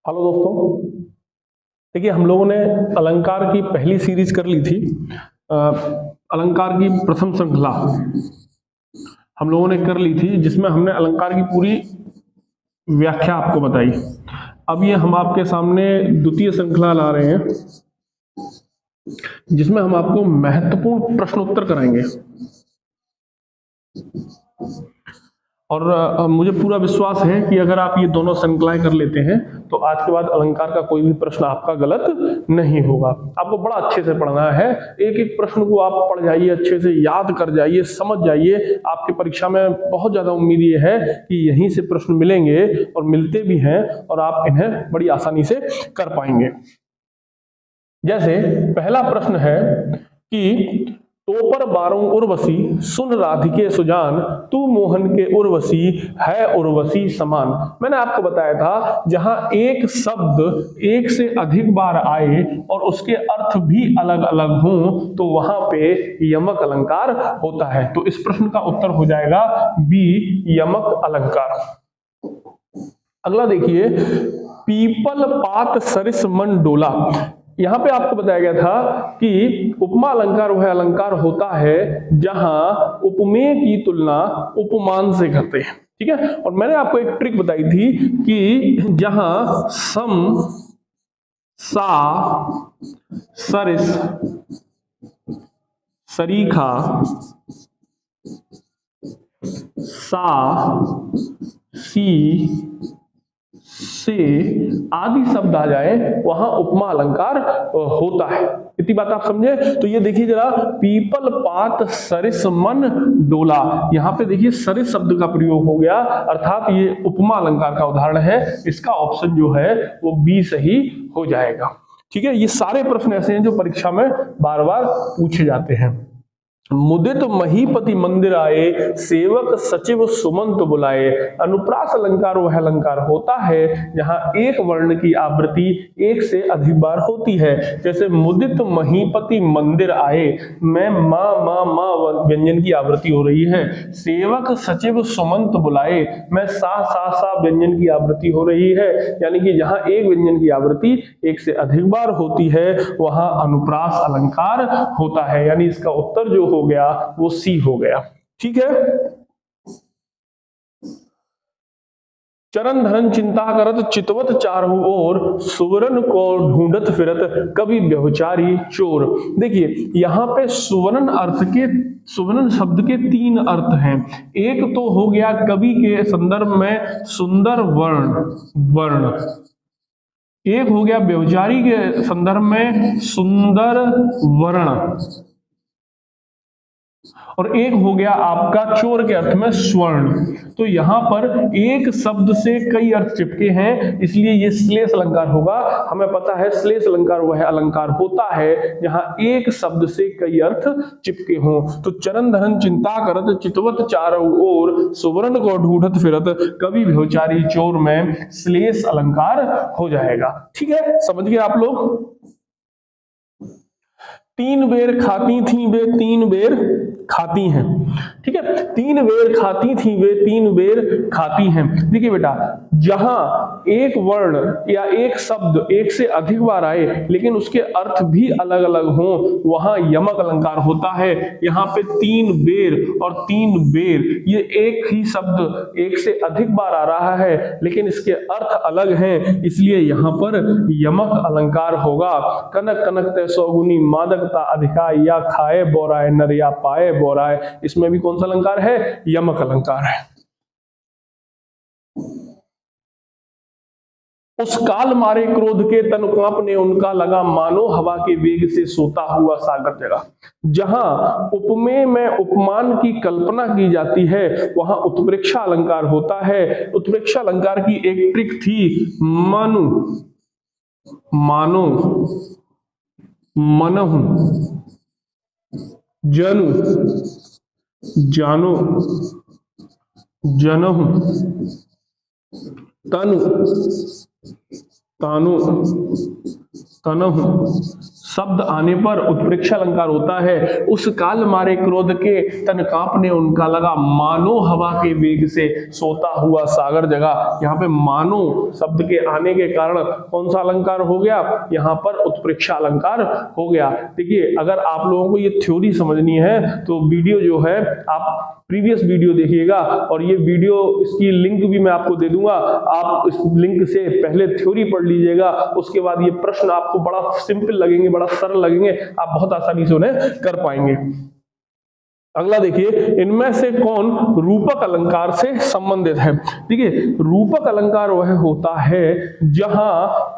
Hello दोस्तों, देखिए हम लोगों ने अलंकार की पहली सीरीज कर ली थी। अलंकार की प्रथम श्रृंखला हम लोगों ने कर ली थी, जिसमें हमने अलंकार की पूरी व्याख्या आपको बताई। अब ये हम आपके सामने द्वितीय श्रृंखला ला रहे हैं, जिसमें हम आपको महत्वपूर्ण प्रश्नोत्तर कराएंगे। और मुझे पूरा विश्वास है कि अगर आप ये दोनों श्रृंखलाएं कर लेते हैं तो आज के बाद अलंकार का कोई भी प्रश्न आपका गलत नहीं होगा। आपको बड़ा अच्छे से पढ़ना है, एक एक प्रश्न को आप पढ़ जाइए, अच्छे से याद कर जाइए, समझ जाइए। आपकी परीक्षा में बहुत ज्यादा उम्मीद ये है कि यहीं से प्रश्न मिलेंगे और मिलते भी हैं और आप इन्हें बड़ी आसानी से कर पाएंगे। जैसे पहला प्रश्न है कि तोपर बारों उर्वशी सुन राधिके सुजान, तू मोहन के उर्वशी है उर्वशी समान। मैंने आपको बताया था जहां एक शब्द एक से अधिक बार आए और उसके अर्थ भी अलग अलग हों तो वहां पे यमक अलंकार होता है। तो इस प्रश्न का उत्तर हो जाएगा बी, यमक अलंकार। अगला देखिए, पीपल पात सरिस मन डोला। यहां पे आपको बताया गया था कि उपमा अलंकार वह अलंकार होता है जहां उपमेय की तुलना उपमान से करते हैं। ठीक है, और मैंने आपको एक ट्रिक बताई थी कि जहां सम, सा, सरिस, सरीखा, सा, सी, से आदि शब्द आ जाए वहां उपमा अलंकार होता है। इतनी बात आप समझे। तो ये देखिए जरा, पीपल पात सरिस मन डोला, यहां पे देखिए सरिस शब्द का प्रयोग हो गया, अर्थात ये उपमा अलंकार का उदाहरण है। इसका ऑप्शन जो है वो बी सही हो जाएगा। ठीक है, ये सारे प्रश्न ऐसे हैं जो परीक्षा में बार बार पूछे जाते हैं। मुदित महीपति मंदिर आए, सेवक सचिव सुमंत बुलाए। अनुप्रास अलंकार वह अलंकार होता है जहां एक वर्ण की आवृत्ति एक से अधिक बार होती है। जैसे मुदित महीपति मंदिर आए में मा व्यंजन की आवृत्ति हो रही है। सेवक सचिव सुमंत बुलाए में सा व्यंजन की आवृत्ति हो रही है। यानी कि जहां एक व्यंजन की आवृत्ति एक से अधिक बार होती है वहां अनुप्रास अलंकार होता है। यानी इसका उत्तर जो हो गया वो सी हो गया। ठीक है, चरण धरन चिंता करत चितवत चारहु ओर, सुवर्ण को ढूंढत फिरत कवि व्यभिचारी चोर। देखिए यहां पे सुवर्ण शब्द के तीन अर्थ हैं। एक तो हो गया कवि के संदर्भ में सुंदर वर्ण, एक हो गया व्यभिचारी के संदर्भ में सुंदर वर्ण, और एक हो गया आपका चोर के अर्थ में स्वर्ण। तो यहां पर एक शब्द से कई अर्थ चिपके हैं, इसलिए ये श्लेष अलंकार होगा। हमें पता है श्लेष अलंकार वह अलंकार होता है जहां एक शब्द से कई अर्थ चिपके हों। तो चरण धरन चिंता करत चितवत चारहु ओर, सुवर्ण को ढूंढत फिरत कवि व्यभिचारी चोर में श्लेष अलंकार हो जाएगा। ठीक है, समझ गए आप लोग। तीन बेर खाती थी वे तीन बेर खाती हैं। ठीक है, तीन बेर खाती थी वे तीन बेर खाती हैं। देखिए बेटा, जहां एक वर्ण या एक शब्द एक से अधिक बार आए लेकिन उसके अर्थ भी अलग अलग हों वहां यमक अलंकार होता है। यहां पे तीन बेर और तीन बेर, ये एक ही शब्द एक से अधिक बार आ रहा है लेकिन इसके अर्थ अलग हैं, इसलिए यहां पर यमक अलंकार होगा। कनक कनक ते सौगुनी मादकता अधिका, या खाए बोराए नर या पाए बोराए। इसमें भी कौन सा अलंकार है? यमक अलंकार है। उस काल मारे क्रोध के तन कांपने उनका लगा, मानो हवा के वेग से सोता हुआ सागर जगा। जहां उपमेय में उपमान की कल्पना की जाती है वहां उत्प्रेक्षा अलंकार होता है। उत्प्रेक्षा अलंकार की एक ट्रिक थी, मानो, मनहु, जनु, जानो, जनहु, तनु, तानु, तनहु, शब्द आने पर उत्प्रेक्षा अलंकार होता है। उस काल मारे क्रोध के तन कांपने उनका लगा, मानो हवा के वेग से सोता हुआ सागर जगा। यहाँ पे मानो शब्द के आने के कारण कौन सा अलंकार हो गया, यहाँ पर उत्प्रेक्षा अलंकार हो गया। देखिए अगर आप लोगों को ये थ्योरी समझनी है तो वीडियो जो है आप प्रीवियस वीडियो देखिएगा, और ये वीडियो इसकी लिंक भी मैं आपको दे दूंगा, आप इस लिंक से पहले थ्योरी पढ़ लीजिएगा, उसके बाद ये प्रश्न आपको बड़ा सिंपल लगेंगे, बड़ा सरल लगेंगे, आप बहुत आसानी से उन्हें कर पाएंगे। अगला देखिए, इनमें से कौन रूपक अलंकार से संबंधित है। देखिए रूपक अलंकार वह होता है जहां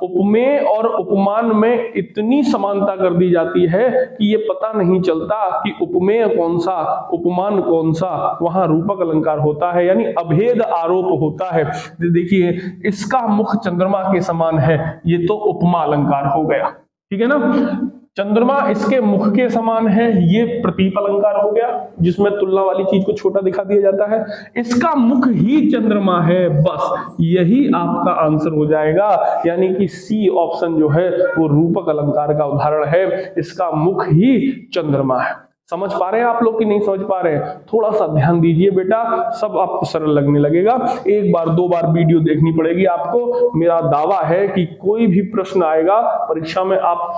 उपमेय और उपमान में इतनी समानता कर दी जाती है कि ये पता नहीं चलता कि उपमेय कौन सा उपमान कौन सा, वहां रूपक अलंकार होता है, यानी अभेद आरोप होता है। देखिए इसका मुख चंद्रमा के समान है, ये तो उपमा अलंकार हो गया, ठीक है ना। चंद्रमा इसके मुख के समान है, ये प्रतीप अलंकार हो गया, जिसमें तुलना वाली चीज को छोटा दिखा दिया जाता है। इसका मुख ही चंद्रमा है, बस यही आपका आंसर हो जाएगा, यानी कि सी ऑप्शन जो है वो रूपक अलंकार का उदाहरण है। इसका मुख ही चंद्रमा है। समझ पा रहे हैं आप लोग कि नहीं समझ पा रहे हैं? थोड़ा सा ध्यान दीजिए बेटा, सब आपको सरल लगने लगेगा। एक बार दो बार वीडियो देखनी पड़ेगी आपको। मेरा दावा है कि कोई भी प्रश्न आएगा परीक्षा में आप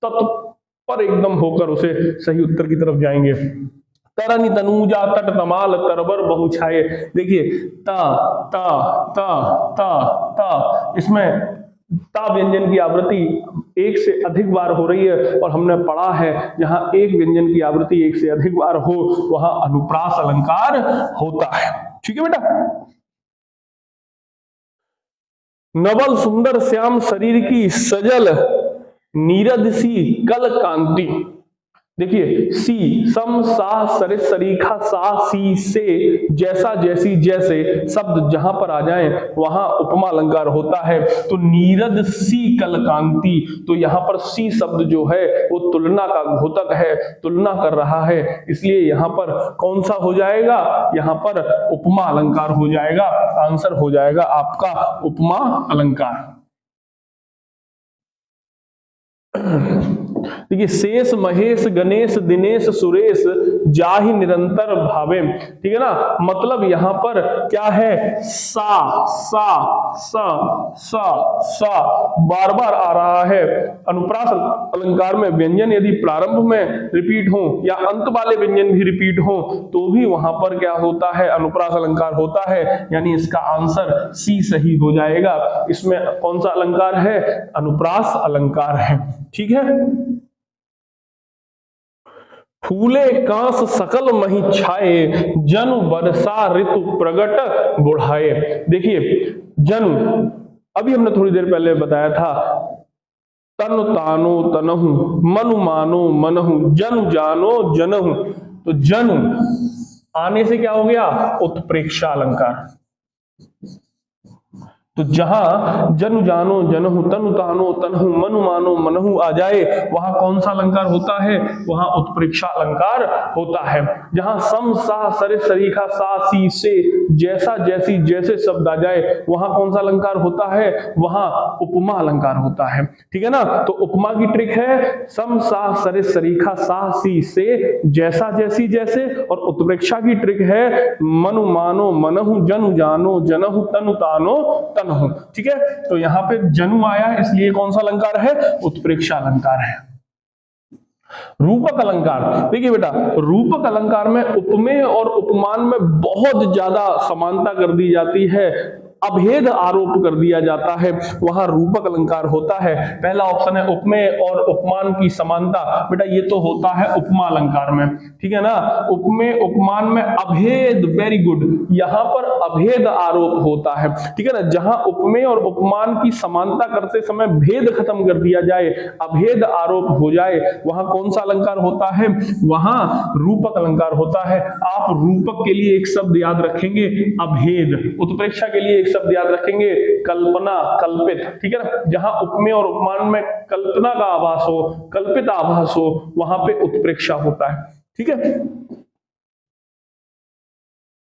तत्पर एकदम होकर उसे सही उत्तर की तरफ जाएंगे। तरनि तनूजा तट तमाल तरबर बहु छाये। देखिए ता ता ता ता ता, इसमें ता व्यंजन की आवृत्ति एक से अधिक बार हो रही है, और हमने पढ़ा है जहां एक व्यंजन की आवृत्ति एक से अधिक बार हो वहां अनुप्रास अलंकार होता है। ठीक है बेटा। नवल सुंदर श्याम शरीर की सजल नीरद सी कल कांति। देखिए सी सम सा सरित सरीखा सा सी से जैसा जैसी जैसे शब्द जहां पर आ जाएं वहां उपमा अलंकार होता है। तो नीरद सी कल कांति, तो यहां पर सी शब्द जो है वो तुलना का घोतक है, तुलना कर रहा है, इसलिए यहां पर कौन सा हो जाएगा, यहां पर उपमा अलंकार हो जाएगा। आंसर हो जाएगा आपका उपमा अलंकार। देखिए शेष महेश गणेश दिनेश सुरेश जाहि निरंतर भावे। ठीक है ना, मतलब यहां पर क्या है, सा सा सा सा सा बार बार आ रहा है। अनुप्रास अलंकार में व्यंजन यदि प्रारंभ में रिपीट हो या अंत वाले व्यंजन भी रिपीट हो तो भी वहां पर क्या होता है, अनुप्रास अलंकार होता है, यानी इसका आंसर सी सही हो जाएगा। इसमें कौन सा अलंकार है, अनुप्रास अलंकार है। ठीक है। फूले कांस सकल मही छाए जनु बरसा ऋतु प्रगट बुढ़ाए। देखिए जनु, अभी हमने थोड़ी देर पहले बताया था, तनु तानो तनहु मनु मानो मनहु जनु जानो जनहु। तो जनु आने से क्या हो गया, उत्प्रेक्षा अलंकार। तो जहां जनु जानो जनहु तनु तानो तनहु मनु मानो मनहु आ जाए वहां कौन सा अलंकार होता है, वहां उत्प्रेक्षा अलंकार होता है। जहां सम सा सरित सरीखा सा सी से जैसा जैसी जैसे शब्द आ जाए वहां कौन सा अलंकार होता है, वहां उपमा अलंकार होता है। ठीक है ना। तो उपमा की ट्रिक है सम सा सरित सरीखा सा सी से जैसा जैसी जैसे, और उत्प्रेक्षा की ट्रिक है मनु मानो मनहु जनु जानो जनहु तनु तानो तनहु। ठीक है। तो यहां पे जनु आया इसलिए कौन सा अलंकार है, उत्प्रेक्षा अलंकार है। रूपक अलंकार, देखिए बेटा रूपक अलंकार में उपमेय और उपमान में बहुत ज्यादा समानता कर दी जाती है, अभेद आरोप कर दिया जाता है, वहां रूपक अलंकार होता है। पहला ऑप्शन है उपमेय और उपमान की समानता, बेटा ये तो होता है उपमा अलंकार में। ठीक है ना। उपमेय उपमान में अभेद, वेरी गुड, यहां पर अभेद आरोप होता है। ठीक है ना। जहां उपमेय और उपमान की समानता करते समय भेद खत्म कर दिया जाए, अभेद आरोप हो जाए, वहां कौन सा अलंकार होता है, वहां रूपक अलंकार होता है। आप रूपक के लिए एक शब्द याद रखेंगे अभेद, उत्प्रेक्षा के लिए एक शब्द याद रखेंगे कल्पना, कल्पित। ठीक है ना। जहां उपमेय और उपमान में कल्पना का आभास हो, कल्पित आभास हो, वहां पे उत्प्रेक्षा होता है। ठीक है।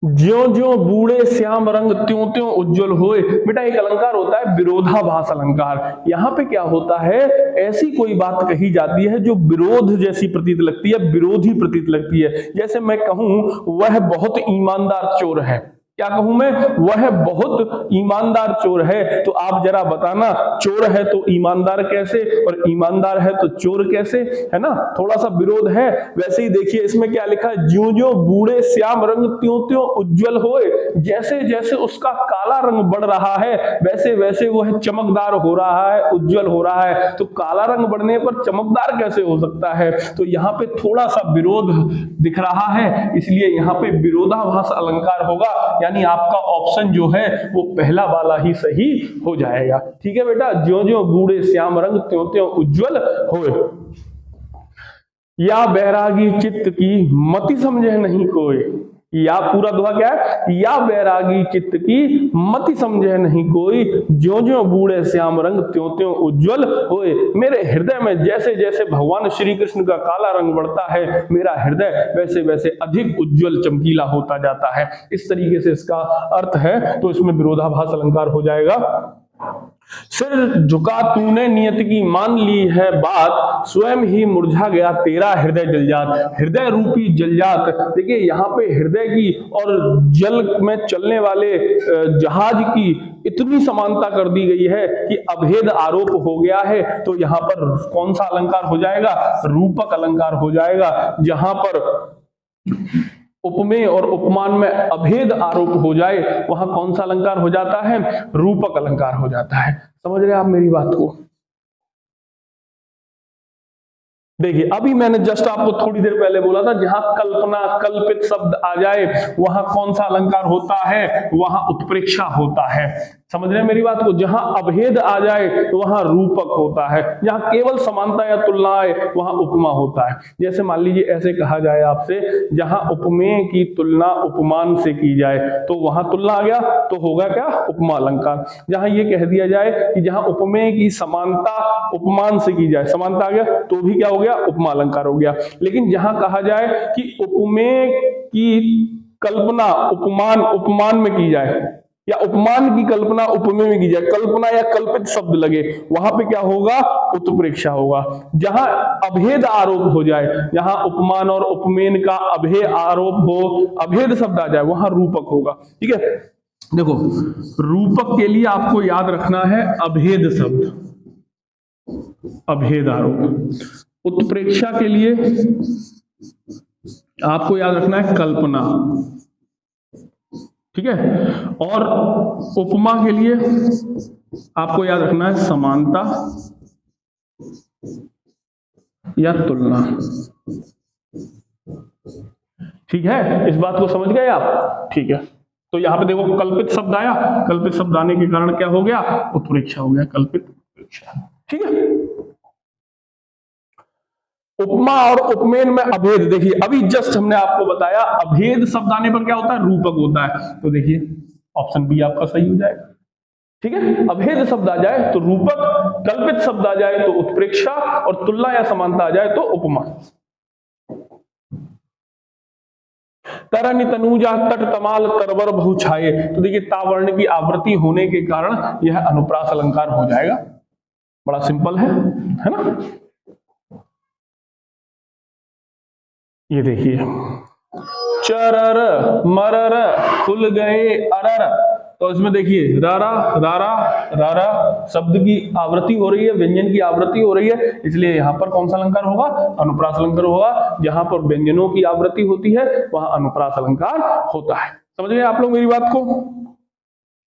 ज्यों ज्यों बूढ़े श्याम रंग त्यों त्यों उज्जवल होए। बेटा एक अलंकार होता है विरोधाभास अलंकार। यहां पे क्या होता है, ऐसी कोई बात कही जाती है जो विरोध जैसी प्रतीत लगती है, विरोधी प्रतीत लगती है। जैसे मैं कहूं वह बहुत ईमानदार चोर है, क्या कहूं मैं, वह बहुत ईमानदार चोर है, तो आप जरा बताना चोर है तो ईमानदार कैसे, और ईमानदार है तो चोर कैसे, है ना, थोड़ा सा विरोध है। वैसे ही देखिए इसमें क्या लिखा है, ज्यों ज्यों बूढ़े श्याम रंग त्यों त्यों उज्जवल होए। जैसे जैसे उसका काला रंग बढ़ रहा है वैसे वैसे वह चमकदार हो रहा है, उज्जवल हो रहा है। तो काला रंग बढ़ने पर चमकदार कैसे हो सकता है, तो यहाँ पे थोड़ा सा विरोध दिख रहा है, इसलिए यहाँ पे विरोधाभास अलंकार होगा, यानी आपका ऑप्शन जो है वो पहला वाला ही सही हो जाएगा। ठीक है बेटा, ज्यों ज्यों बूढ़े श्याम रंग त्यों त्यों उज्जवल होए। या बैरागी चित्त की मति समझे नहीं कोई, या पूरा दोहा क्या है, या बैरागी चित्त की मति समझे नहीं कोई, ज्यों ज्यों बूढ़े श्याम रंग त्यों त्यों उज्जवल होए। मेरे हृदय में जैसे जैसे भगवान श्री कृष्ण का काला रंग बढ़ता है, मेरा हृदय वैसे वैसे अधिक उज्जवल चमकीला होता जाता है। इस तरीके से इसका अर्थ है, तो इसमें विरोधाभास अलंकार हो जाएगा। सिर झुका तूने नियत की मान ली है बात, स्वयं ही मुरझा गया तेरा हृदय जलजात। हृदय रूपी जलजात, देखिए यहाँ पे हृदय की और जल में चलने वाले जहाज की इतनी समानता कर दी गई है कि अभेद आरोप हो गया है। तो यहाँ पर कौन सा अलंकार हो जाएगा, रूपक अलंकार हो जाएगा। जहां पर उपमेय और उपमान में अभेद आरोप हो जाए वहां कौन सा अलंकार हो जाता है, रूपक अलंकार हो जाता है। समझ रहे आप मेरी बात को। देखिए अभी मैंने जस्ट आपको थोड़ी देर पहले बोला था, जहां कल्पना कल्पित शब्द आ जाए वहां कौन सा अलंकार होता है, वहां उत्प्रेक्षा होता है। समझ रहे हैं मेरी बात को। जहां अभेद आ जाए तो वहां रूपक होता है, जहां केवल समानता या तुलना आए वहां उपमा होता है। जैसे मान लीजिए ऐसे कहा जाए आपसे, जहां उपमेय की तुलना उपमान से की जाए तो वहां तुलना आ गया तो होगा क्या, उपमा अलंकार। जहां ये कह दिया जाए कि जहां उपमेय की समानता उपमान से की जाए, समानता आ गया तो भी क्या हो गया, उपमा अलंकार हो गया। लेकिन जहां कहा जाए कि उपमेय की कल्पना उपमान उपमान में की जाए, या उपमान की कल्पना उपमेय में की जाए, कल्पना या कल्पित शब्द लगे, वहां पे क्या होगा, उत्प्रेक्षा होगा। जहां अभेद आरोप हो जाए, जहां उपमान और उपमेय का अभेद आरोप हो, अभेद शब्द आ जाए, वहां रूपक होगा। ठीक है, देखो रूपक के लिए आपको याद रखना है अभेद शब्द, अभेद आरोप। उत्प्रेक्षा के लिए आपको याद रखना है कल्पना, ठीक है, और उपमा के लिए आपको याद रखना है समानता या तुलना। ठीक है, इस बात को समझ गए आप। ठीक है, तो यहां पे देखो कल्पित शब्द आया, कल्पित शब्द आने के कारण क्या हो गया, उत्प्रेक्षा हो गया, कल्पित उत्प्रेक्षा। ठीक है, उपमा और उपमेय में अभेद, देखिए अभी जस्ट हमने आपको बताया अभेद शब्द आने पर क्या होता है, रूपक होता है। तो देखिए ऑप्शन बी आपका सही हो जाएगा। ठीक है, अभेद शब्द आ जाए तो रूपक, कल्पित शब्द आ जाए तो उत्प्रेक्षा, और तुलना या समानता आ जाए तो उपमा। तरनि तनूजा तट तमाल तरवर बहु छाये, तो देखिए तावर्ण की आवृत्ति होने के कारण यह अनुप्रास अलंकार हो जाएगा। बड़ा सिंपल है ना। ये देखिए चरर मरर खुल गए अरर, तो इसमें देखिए रारा रारा रारा शब्द की आवृत्ति हो रही है, व्यंजन की आवृत्ति हो रही है, इसलिए यहां पर कौन सा अलंकार होगा, अनुप्रास अलंकार होगा। जहां पर व्यंजनों की आवृत्ति होती है वहां अनुप्रास अलंकार होता है। समझ गए आप लोग मेरी बात को।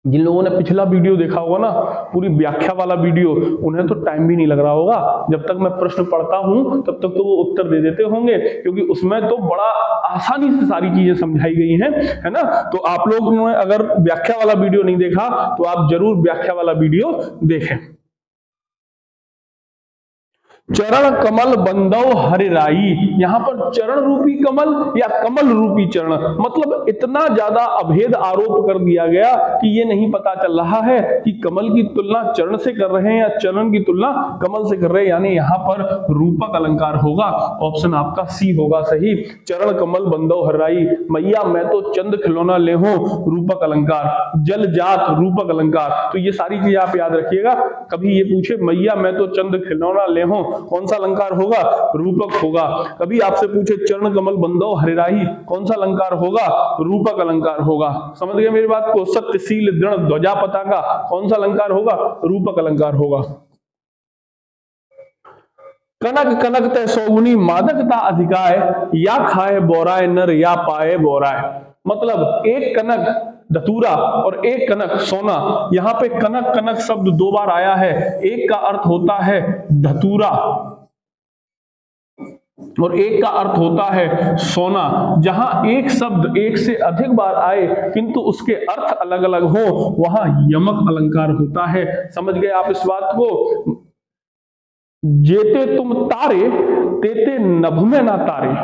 जिन लोगों ने पिछला वीडियो देखा होगा ना, पूरी व्याख्या वाला वीडियो, उन्हें तो टाइम भी नहीं लग रहा होगा। जब तक मैं प्रश्न पढ़ता हूं तब तक तो वो उत्तर दे देते होंगे, क्योंकि उसमें तो बड़ा आसानी से सारी चीजें समझाई गई हैं, है ना। तो आप लोगों ने अगर व्याख्या वाला वीडियो नहीं देखा तो आप जरूर व्याख्या वाला वीडियो देखें। चरण कमल बंदौ हरिराई, यहां पर चरण रूपी कमल या कमल रूपी चरण, मतलब इतना ज्यादा अभेद आरोप कर दिया गया कि ये नहीं पता चल रहा है कि कमल की तुलना चरण से कर रहे हैं या चरण की तुलना कमल से कर रहे हैं, यानी यहां पर रूपक अलंकार होगा। ऑप्शन आपका सी होगा सही, चरण कमल बंदौ हरिराई। मैया मैं तो चंद खिलौना ले हूं, रूपक अलंकार। जल जात रूपक अलंकार। तो ये सारी चीजें आप याद रखिएगा। कभी ये पूछे मैया मैं तो चंद खिलौना ले हूं, कौन सा अलंकार होगा? रूपक होगा। कभी आपसे पूछे चरण कमल बंदौ हरिराई, कौन सा अलंकार होगा? रूपक अलंकार होगा। समझ गए मेरी बात को? सत्यशील दृढ़ ध्वजा पताका, कौन सा अलंकार होगा? रूपक अलंकार होगा। कनक कनक तय सौगुनी मादकता अधिकाय, या खाए बोराय नर या पाए बोराय। मतलब एक कनक धतूरा और एक कनक सोना। यहां पे कनक कनक शब्द दो बार आया है। एक का अर्थ होता है धतूरा और एक का अर्थ होता है सोना। जहां एक शब्द एक से अधिक बार आए किंतु उसके अर्थ अलग अलग हो, वहां यमक अलंकार होता है। समझ गए आप इस बात को? जेते तुम तारे तेते नभ में ना तारे,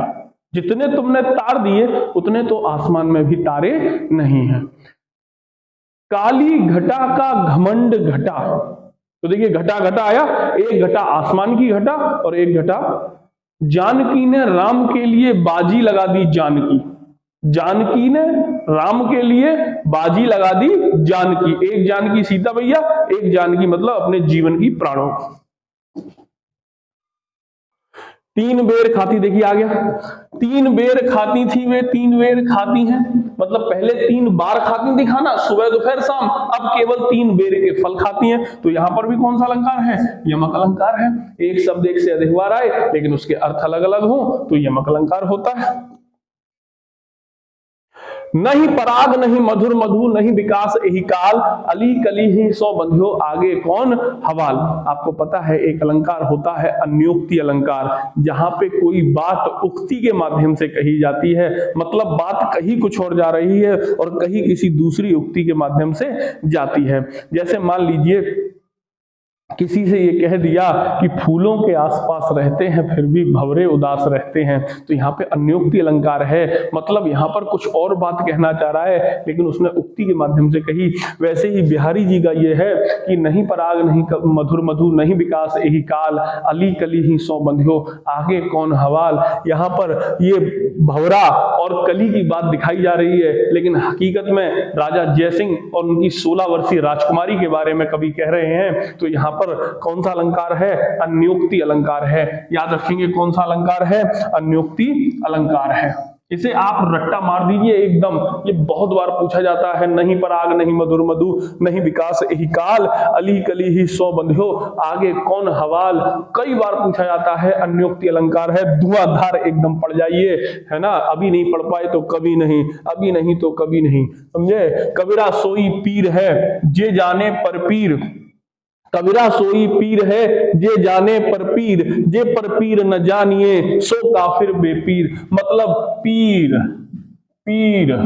जितने तुमने तार दिए उतने तो आसमान में भी तारे नहीं हैं। काली घटा का घमंड घटा, तो देखिए घटा घटा आया, एक घटा आसमान की घटा और एक घटा। जानकी ने राम के लिए बाजी लगा दी जानकी, जानकी ने राम के लिए बाजी लगा दी जानकी। एक जानकी सीता मैया, एक जानकी मतलब अपने जीवन की प्राणों। तीन बेर खाती, देखिए आ गया, तीन बेर खाती थी वे तीन बेर खाती हैं, मतलब पहले 3 बार खाती थी खाना, सुबह दोपहर शाम, अब केवल 3 बेर के फल खाती हैं। तो यहां पर भी कौन सा अलंकार है? यमक अलंकार है। एक शब्द एक से अधिक बार आए लेकिन उसके अर्थ अलग अलग हो तो यमक अलंकार होता है। नहीं पराग नहीं मधुर मधु नहीं विकास एहि काल, अली कली ही सौ बंध्यो आगे कौन हवाल। आपको पता है एक अलंकार होता है अन्योक्ति अलंकार, जहां पे कोई बात उक्ति के माध्यम से कही जाती है, मतलब बात कहीं कुछ और जा रही है और कहीं किसी दूसरी उक्ति के माध्यम से जाती है। जैसे मान लीजिए किसी से ये कह दिया कि फूलों के आसपास रहते हैं फिर भी भंवरे उदास रहते हैं, तो यहाँ पे अन्योक्ति अलंकार है, मतलब यहाँ पर कुछ और बात कहना चाह रहा है लेकिन उसने उक्ति के माध्यम से कही। वैसे ही बिहारी जी का ये है कि नहीं पराग नहीं मधुर मधु नहीं विकास एहि काल, अली कली ही सौ बंध्यो आगे कौन हवाल। यहाँ पर ये भंवरा और कली की बात दिखाई जा रही है लेकिन हकीकत में राजा जयसिंह और उनकी 16 वर्षीय राजकुमारी के बारे में कवि कह रहे हैं। तो यहाँ पर कौन सा अलंकार है? अन्योक्ति अलंकार है। याद रखेंगे कौन सा अलंकार है? अन्योक्ति अलंकार है। इसे आप रट्टा मार दीजिए एकदम, ये बहुत बार पूछा जाता है। नहीं पराग नहीं मधुर मधु नहीं विकास एहि काल, अली कली ही सौ बंध्यो आगे कौन हवाल, कई बार पूछा जाता है। अन्योक्ति अलंकार है, धुआंधार एकदम पढ़ जाइए, है ना। अभी नहीं पढ़ पाए तो कभी नहीं, अभी नहीं तो कभी नहीं, समझे। कबीरा सोई पीर है जे जाने पर पीर, कबीरा सोई पीर है जे जाने पर पीर, जे पर पीर न जानिए सो काफिर बेपीर। मतलब पीर पीर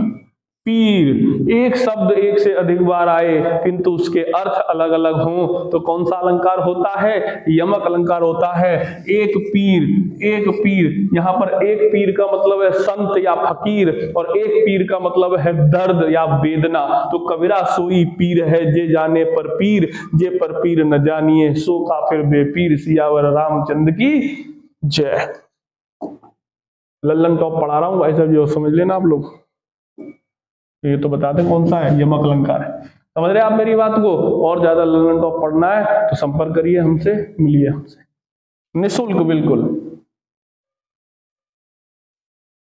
पीर, एक शब्द एक से अधिक बार आए किंतु उसके अर्थ अलग अलग हों तो कौन सा अलंकार होता है? यमक अलंकार होता है। एक पीर, यहाँ पर एक पीर का मतलब है संत या फकीर और एक पीर का मतलब है दर्द या वेदना। तो कबीरा सोई पीर है जे जाने पर पीर, जे पर पीर न जानिए सो काफिर बेपीर। सियावर रामचंद्र की जय। लल्लन टॉप पढ़ा रहा हूं, ऐसा जो समझ लेना आप लोग। ये तो बता दें कौन सा है? यमक अलंकार है। समझ रहे आप मेरी बात को? और ज्यादा लल्लन टॉप पढ़ना है तो संपर्क करिए हमसे, मिलिए हमसे निःशुल्क बिल्कुल।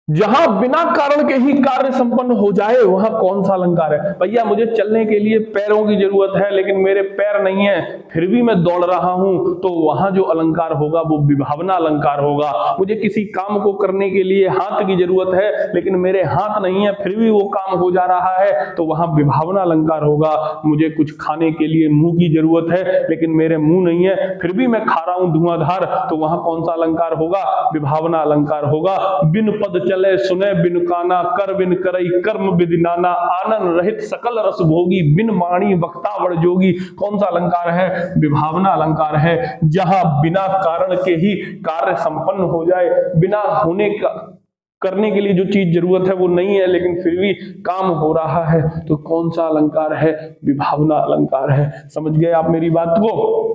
जहां बिना कारण के ही कार्य संपन्न हो जाए वहां कौन सा अलंकार है? भैया मुझे चलने के लिए पैरों की जरूरत है लेकिन मेरे पैर नहीं है फिर भी मैं दौड़ रहा हूं, तो वहां जो अलंकार होगा वो विभावना अलंकार होगा। मुझे किसी काम को करने के लिए हाथ की जरूरत है लेकिन मेरे हाथ नहीं है फिर भी वो काम हो जा रहा है, तो वहां विभावना अलंकार होगा। मुझे कुछ खाने के लिए मुंह की जरूरत है लेकिन मेरे मुंह नहीं है फिर भी मैं खा रहा हूं धुआंधार, तो वहां कौन सा अलंकार होगा? विभावना अलंकार होगा। बिन पद चल चले सुने बिन काना, कर बिन करई कर्म विधि नाना, आनंद रहित सकल रस भोगी, बिन वाणी वक्ता बड़ जोगी। कौन सा अलंकार है? विभावना अलंकार है, जहां बिना कारण के ही कार्य संपन्न हो जाए, बिना होने का करने के लिए जो चीज जरूरत है वो नहीं है लेकिन फिर भी काम हो रहा है, तो कौन सा अलंकार है? विभावना अलंकार है। समझ गए आप मेरी बात को?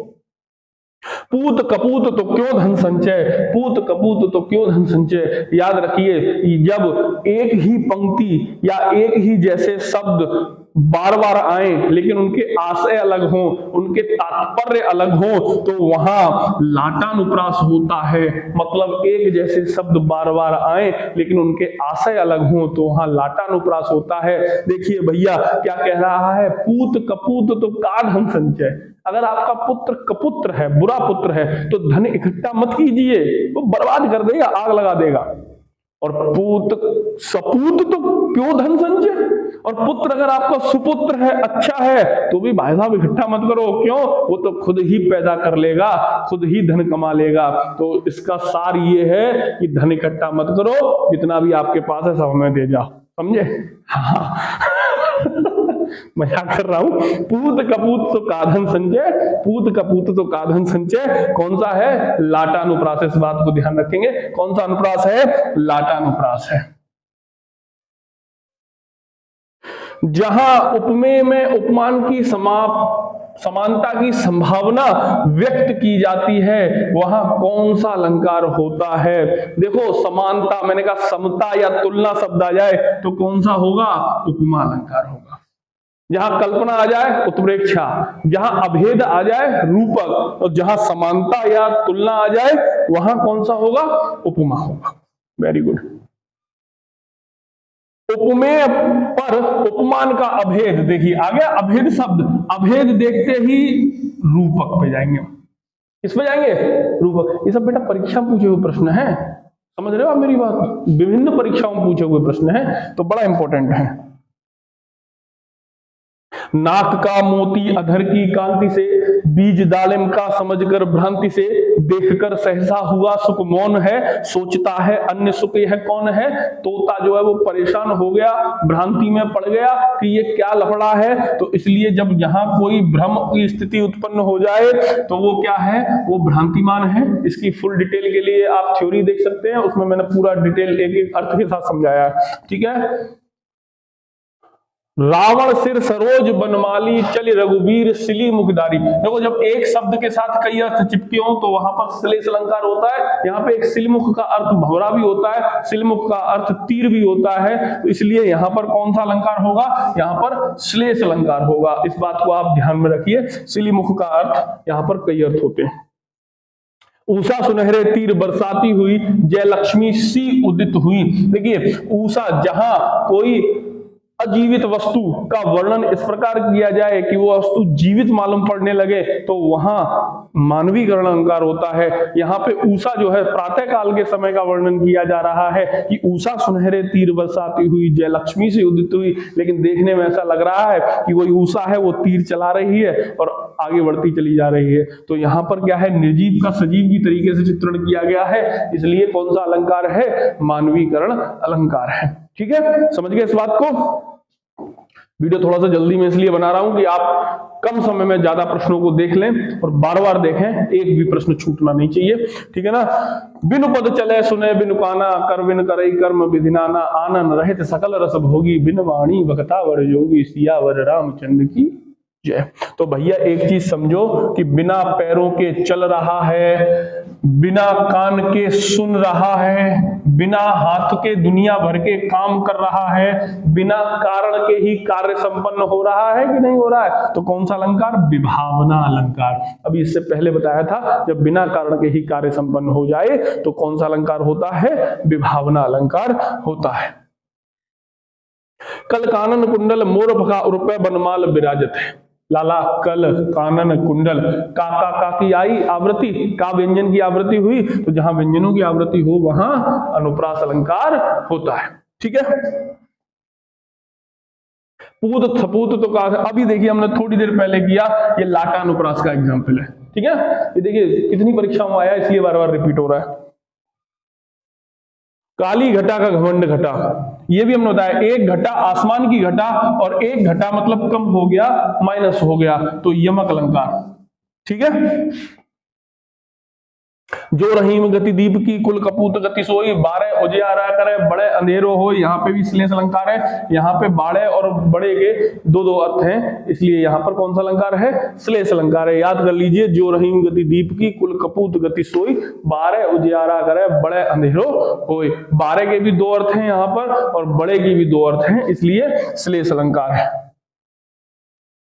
पूत कपूत तो क्यों धन संचय, पूत कपूत तो क्यों धन संचय। याद रखिए, जब एक ही पंक्ति या एक ही जैसे शब्द बार बार आए लेकिन उनके आशय अलग हो, उनके तात्पर्य अलग हो, तो वहां लाटानुप्रास होता है। मतलब एक जैसे शब्द बार बार आए लेकिन उनके आशय अलग हो तो वहां लाटानुप्रास होता है। देखिए भैया क्या कह रहा है, पूत कपूत तो का धन संचय। अगर आपका पुत्र कपुत्र है, बुरा पुत्र है, तो धन इकट्ठा मत कीजिए, वो बर्बाद कर देगा, आग लगा देगा। और पूत सपूत तो क्यों धन संचय। और पुत्र अगर आपका सुपुत्र है, अच्छा है, तो भी भाई साहब इकट्ठा मत करो। क्यों? वो तो खुद ही पैदा कर लेगा, खुद ही धन कमा लेगा। तो इसका सार ये है कि धन इकट्ठा मत करो, जितना भी आपके पास है सब हमें दे जाओ। समझे? हाँ मजाक कर रहा हूं। पूत कपूत तो काधन संचय, पूत कपूत तो काधन संचय कौन सा है? लाटानुप्रास। इस बात को ध्यान रखेंगे, कौन सा अनुप्रास है? लाटानुप्रास है। जहां उपमेय में उपमान की समानता की संभावना व्यक्त की जाती है, वहां कौन सा अलंकार होता है? देखो समानता, मैंने कहा समता या तुलना शब्द आ जाए तो कौन सा होगा? उपमा अलंकार होगा। जहां कल्पना आ जाए उत्प्रेक्षा, जहां अभेद आ जाए रूपक, और जहां समानता या तुलना आ जाए वहां कौन सा होगा? उपमा होगा। Very good. उपमेय पर उपमान का अभेद, देखिए आ गया अभेद शब्द, अभेद देखते ही रूपक पे जाएंगे। किस पे जाएंगे? रूपक। ये सब बेटा परीक्षा में पूछे हुए प्रश्न है, समझ रहे हो आप मेरी बात? विभिन्न परीक्षाओं में पूछे हुए प्रश्न है, तो बड़ा इंपॉर्टेंट है। नाक का मोती अधर की कांति से, बीज दालिम का समझकर भ्रांति से, देखकर सहसा हुआ सुख मौन है, सोचता है अन्य सुख यह कौन है। तोता जो है वो परेशान हो गया, भ्रांति में पड़ गया कि ये क्या लफड़ा है। तो इसलिए जब यहाँ कोई भ्रम की स्थिति उत्पन्न हो जाए तो वो क्या है? वो भ्रांतिमान है। इसकी फुल डिटेल के लिए आप थ्योरी देख सकते हैं, उसमें मैंने पूरा डिटेल एक एक अर्थ के साथ समझाया है। ठीक है। रावण सिर सरोज बनमाली, चल रघुवीर सिली मुखदारी। देखो जब एक शब्द के साथ कई अर्थ चिपके हो तो वहां पर श्लेष अलंकार होता है। यहाँ पे एक सिलमुख का अर्थ भंवरा भी होता है, सिलमुख का अर्थ तीर भी होता है, तो इसलिए यहाँ पर कौन सा अलंकार होगा? यहाँ पर श्लेष अलंकार होगा। इस बात को आप ध्यान में रखिए। सिलीमुख का अर्थ यहाँ पर कई अर्थ होते हैं। ऊषा सुनहरे तीर बरसाती हुई, जय लक्ष्मी सी उदित हुई। देखिए ऊषा, जहां कोई अजीवित वस्तु का वर्णन इस प्रकार किया जाए कि वो वस्तु जीवित मालूम पड़ने लगे तो वहां मानवीकरण अलंकार होता है। यहाँ पे ऊषा जो है प्रातः काल के समय का वर्णन किया जा रहा है कि ऊषा सुनहरे तीर बरसाती हुई, जय लक्ष्मी से उदित हुई। लेकिन देखने में ऐसा लग रहा है कि वही ऊषा है, वो तीर चला रही है और आगे बढ़ती चली जा रही है। तो यहाँ पर क्या है? निर्जीव का सजीव की तरीके से चित्रण किया गया है, इसलिए कौन सा अलंकार है? मानवीकरण अलंकार है। ठीक है, समझ गए इस बात को? वीडियो थोड़ा सा जल्दी में इसलिए बना रहा हूं कि आप कम समय में ज्यादा प्रश्नों को देख लें और बार बार देखें, एक भी प्रश्न छूटना नहीं चाहिए। ठीक है ना? बिनु पद चले सुने बिनु काना, कर बिन करई कर्म विधि नाना, आनन रहित सकल रस भोगी, बिन वाणी वक्ता बड़ जोगी, सियावर रामचंद्र की जय। तो भैया एक चीज समझो कि बिना पैरों के चल रहा है, बिना कान के सुन रहा है, बिना हाथ के दुनिया भर के काम कर रहा है, बिना कारण के ही कार्य संपन्न हो रहा है कि नहीं हो रहा है। तो कौन सा अलंकार? विभावना अलंकार। अभी इससे पहले बताया था जब बिना कारण के ही कार्य संपन्न हो जाए तो कौन सा अलंकार होता है? विभावना अलंकार होता है। कल कानन कुंडल मोर भगा रुपए बनमाल विराजत है। लाला कल कानन कुंडल, का की आई आवृत्ति, का व्यंजन की आवृत्ति हुई, तो जहां व्यंजनों की आवृत्ति हो वहां अनुप्रास अलंकार होता है। ठीक है। पूत थपूत तो कहा, अभी देखिए हमने थोड़ी देर पहले किया, ये लाटा अनुप्रास का एग्जाम्पल है। ठीक है, ये देखिए कितनी परीक्षाओं में आया, इसलिए बार बार रिपीट हो रहा है। काली घटा का घमंड घटा, ये भी हमने बताया। एक घटा आसमान की घटा और एक घटा मतलब कम हो गया, माइनस हो गया, तो यमक अलंकार। ठीक है। जो रहीम गति दीप की कुल कपूत गति सोई, 12 उजियारा करे बड़े अंधेरो हो, यहाँ पे भी श्लेष अलंकार है। यहाँ पे बाड़े और बड़े के दो दो अर्थ हैं, इसलिए यहाँ पर कौन सा अलंकार है? श्लेष अलंकार है। याद कर लीजिए, जो रहीम गति दीप की कुल कपूत गति सोई, 12 उजियारा करे बड़े अंधेरो होए। 12 के भी दो अर्थ हैं यहाँ पर और बड़े के भी दो अर्थ हैं, इसलिए श्लेष अलंकार है।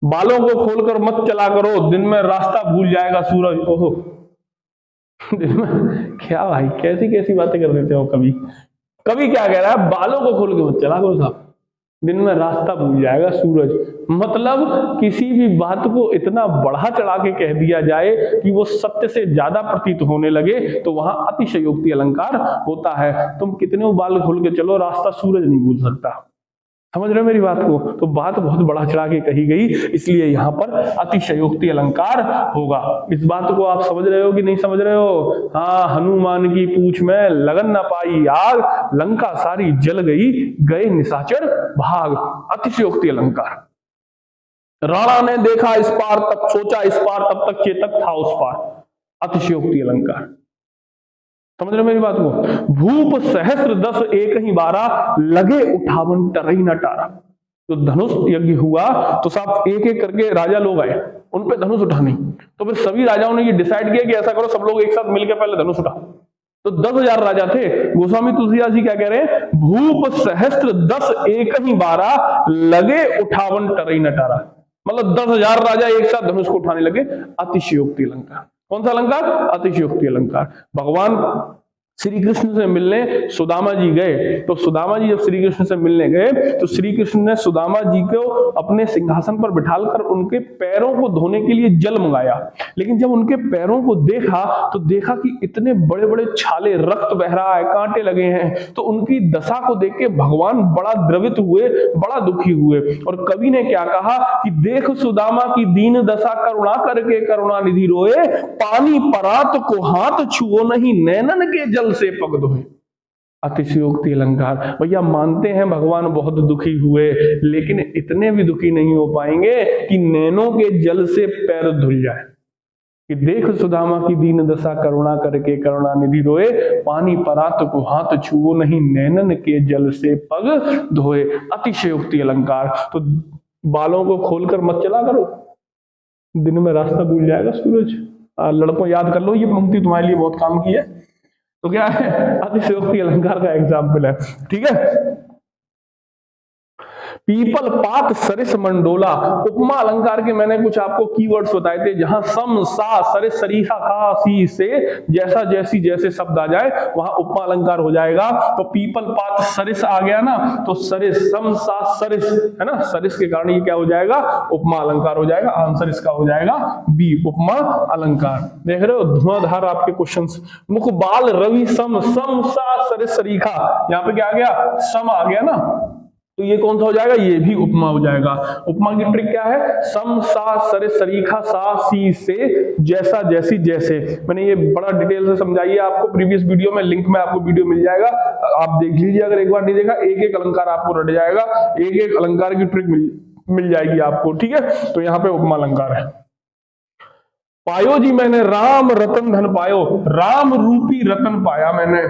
बालों को खोलकर मत चला करो, दिन में रास्ता भूल जाएगा सूरज। ओहो, क्या भाई, कैसी कैसी बातें कर देते हो। कभी कभी क्या कह रहा है? बालों को खोल के मत चला करो साहब, दिन में रास्ता भूल जाएगा सूरज। मतलब किसी भी बात को इतना बढ़ा चढ़ा के कह दिया जाए कि वो सत्य से ज्यादा प्रतीत होने लगे, तो वहां अतिशयोक्ति अलंकार होता है। तुम कितने बाल खोल के चलो, रास्ता सूरज नहीं भूल सकता। समझ रहे हो मेरी बात को? तो बात बहुत बढ़ा चढ़ा के कही गई, इसलिए यहां पर अतिशयोक्ति अलंकार होगा। इस बात को आप समझ रहे हो कि नहीं समझ रहे हो? हाँ, हनुमान की पूंछ में लगन न पाई आग, लंका सारी जल गई, गए निशाचर भाग। अतिशयोक्ति अलंकार। राणा ने देखा इस पार, तब सोचा इस पार, तब तक चेतक था उस पार। अतिशयोक्ति अलंकार। समझ रहे मेरी बात को? भूप सहस्त्र 10 एक ही 12, लगे उठावन टरई न टारा। तो धनुष यज्ञ हुआ तो सब एक एक करके राजा लोग आए, उन पे धनुष उठाने। तो फिर सभी राजाओं ने ये डिसाइड किया कि ऐसा करो, सब लोग एक साथ मिलकर पहले धनुष उठा। तो 10,000 राजा थे। गोस्वामी तुलसीदास जी क्या कह रहे हैं? भूप सहस्त्र 10 एक ही 12, लगे उठावन टरई न टारा। मतलब 10,000 राजा एक साथ धनुष को उठाने लगे। अतिशयोक्ति अलंकार। कौन सा अलंकार? अतिशयोक्ति अलंकार। भगवान श्री कृष्ण से मिलने सुदामा जी गए, तो सुदामा जी जब श्री कृष्ण से मिलने गए तो श्री कृष्ण ने सुदामा जी को अपने सिंहासन पर बिठाकर उनके पैरों को धोने के लिए जल मंगाया। लेकिन जब उनके पैरों को देखा तो देखा कि इतने बड़े बड़े छाले, रक्त बह रहा है, कांटे लगे हैं। तो उनकी दशा को देख के भगवान बड़ा द्रवित हुए, बड़ा दुखी हुए। और कवि ने क्या कहा कि देख सुदामा की दीन दशा, करुणा करके करुणा निधि रोए, पानी परात को हाथ छुओ नहीं, नैनन के जल से पग धोए। अतिशयोक्ति अलंकार। भैया मानते हैं भगवान बहुत दुखी हुए, लेकिन इतने भी दुखी नहीं हो पाएंगे कि नैनों के जल से पैर धुल जाए। कि देख सुदामा की दीन दशा, करुणा करके करुणा निधि रोए, पानी परात को हाथ छुओ नहीं, नैनन के जल से पग धोए। अतिशयोक्ति अलंकार। तो बालों को खोलकर मत चला करो, दिन में रास्ता भूल जाएगा सूरज। लड़कों याद कर लो, ये पंक्ति तुम्हारे लिए बहुत काम की है। तो क्या है? अतिशयोक्ति अलंकार का एग्जाम्पल है। ठीक है। पीपल पात सरिस मंडोला। उपमा अलंकार के मैंने कुछ आपको कीवर्ड्स बताए थे, जहां सम सा सरिस सरीखा खा सी से जैसा जैसी जैसे शब्द आ जाए वहां उपमा अलंकार हो जाएगा। तो पीपल पात सरिस आ गया ना, तो सरिस, सम सा सरिस है ना, सरिस के कारण ये क्या हो जाएगा? उपमा अलंकार हो जाएगा। आंसर इसका हो जाएगा बी, उपमा अलंकार। देख रहे हो धुआंधार आपके क्वेश्चंस। मुख बाल रवि सम, सम सा सरिस सरीखा, यहाँ पे क्या आ गया? सम आ गया ना, तो ये कौन सा हो जाएगा? ये भी उपमा हो जाएगा। उपमा की ट्रिक क्या है? सम सा सरिस सरीखा सा सी से जैसा जैसी जैसे। मैंने ये बड़ा डिटेल से समझाई है आपको प्रीवियस वीडियो में, लिंक में आपको वीडियो मिल जाएगा, आप देख लीजिए अगर एक बार नहीं देखा। एक एक अलंकार आपको रट जाएगा, एक एक अलंकार की ट्रिक मिल जाएगी आपको। ठीक है। तो यहाँ पे उपमा अलंकार है। पायो जी मैंने राम रतन धन पायो, राम रूपी रतन पाया मैंने।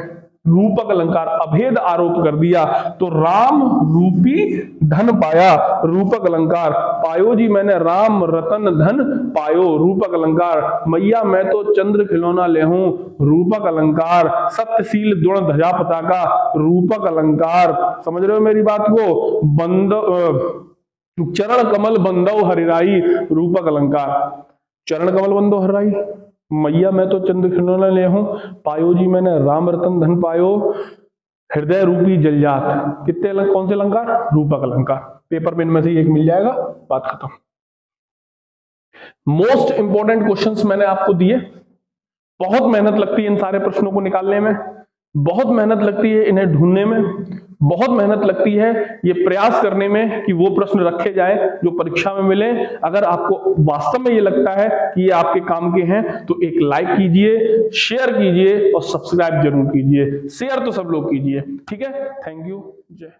रूपक अलंकार, अभेद आरोप कर दिया, तो राम रूपी धन पाया। रूपक अलंकार। पायो जी मैंने राम रतन धन पायो। रूपक अलंकार। मैया मैं तो चंद्र खिलौना ले हूं। रूपक अलंकार। सत्यशील द्रोण ध्वजा पताका। रूपक अलंकार। समझ रहे हो मेरी बात को? चरण कमल बंदो हरिराई। रूपक अलंकार। चरण कमल बंदो हरिराई। मैया मैं तो चंद्र खिलौना ले हूं। पायो जी मैंने राम रतन धन पायो। हृदय रूपी जलजात। कितने कौन से अलंकार? रूपक अलंकार। पेपर पेन में से एक मिल जाएगा, बात खत्म। मोस्ट इंपॉर्टेंट क्वेश्चंस मैंने आपको दिए। बहुत मेहनत लगती है इन सारे प्रश्नों को निकालने में, बहुत मेहनत लगती है इन्हें ढूंढने में। बहुत मेहनत लगती है ये प्रयास करने में कि वो प्रश्न रखे जाए जो परीक्षा में मिले। अगर आपको वास्तव में ये लगता है कि ये आपके काम के हैं तो एक लाइक कीजिए, शेयर कीजिए और सब्सक्राइब जरूर कीजिए। शेयर तो सब लोग कीजिए, ठीक है। थैंक यू, जय।